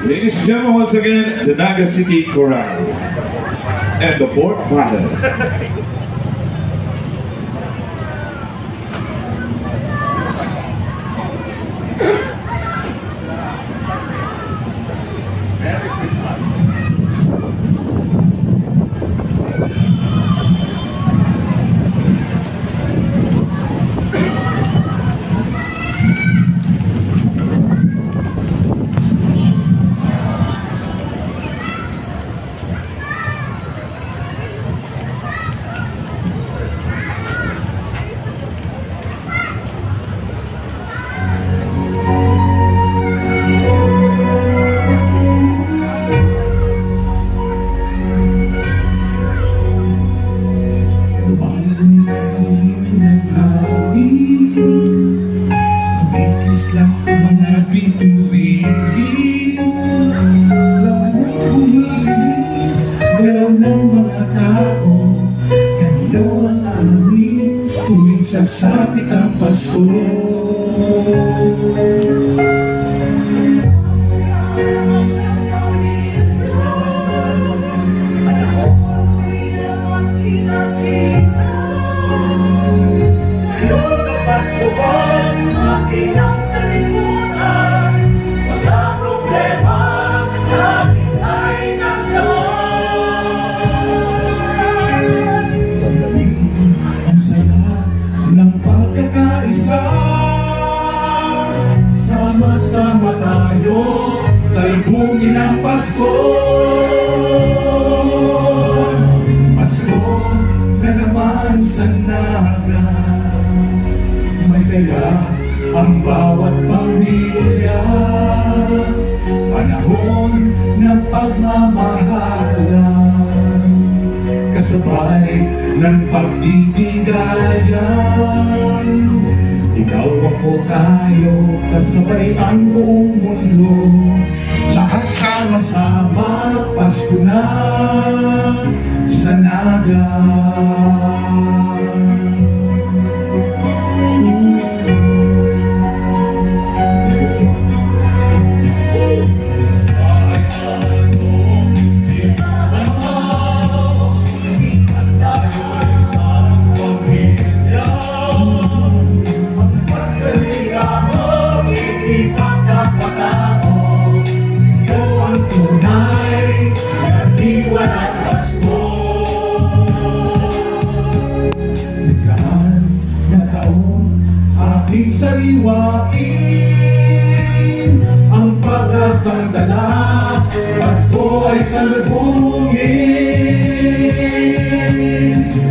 Ladies and gentlemen, once again, the Naga City Chorale and the fourth battle. Sasapit ang Pasko. Sama-sama tayo sa ibungin ng Pasko. Pasko na naman sa Naga. May saya ang bawat pamilya. Panahon ng pagmamahalan, kasabay ng pagbibigayan. Ikaw ako tayo, kasabay ang buong mundo. Lahat sama-sama, Pasko na sa Naga. Sariwain ang pag-asang dala, Pasko ay salubungin.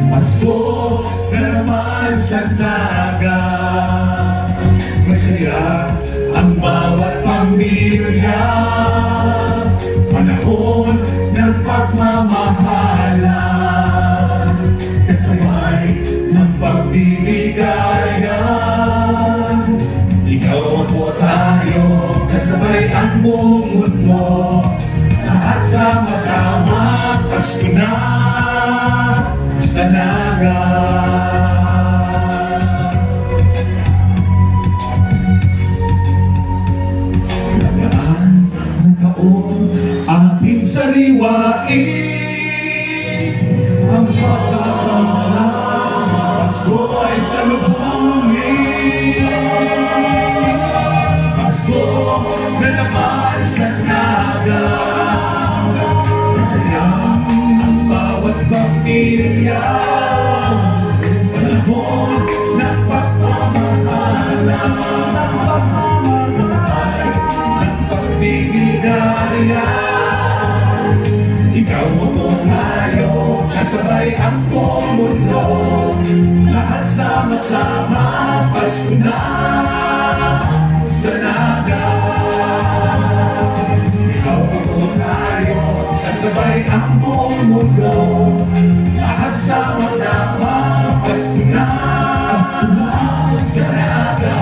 Pasko na naman sa Naga. Masaya ang bawat pamilya. Panahon ng pagmamahalan, kasabay ng pagbibigayan. Ikaw ako tayo, kasabay ang buong mundo. Lahat sama-sama, Pasko na sa Naga. Nagaan na taon, ating sariwain ang pagkasama. Pasko ay salubungin. Pasko na naman sa Naga. Masaya ang bawat pamilya. Panahon ng pagmamahalan, ng pagbibigayan. Ikaw ako tayo, kasabay ang buong mundo. Lahat sama-sama, Pasko na sa Naga. Ikaw ako tayo, kasabay ang buong mundo. Lahat sama-sama, Pasko na sa Naga.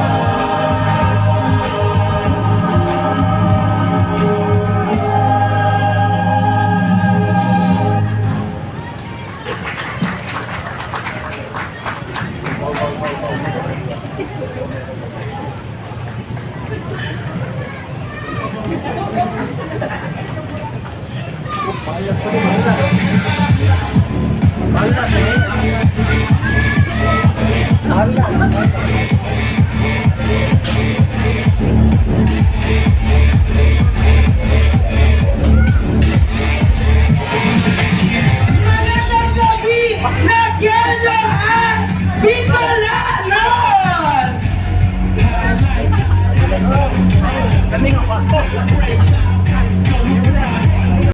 Magandang gabi sa Kenya at Bicolanos!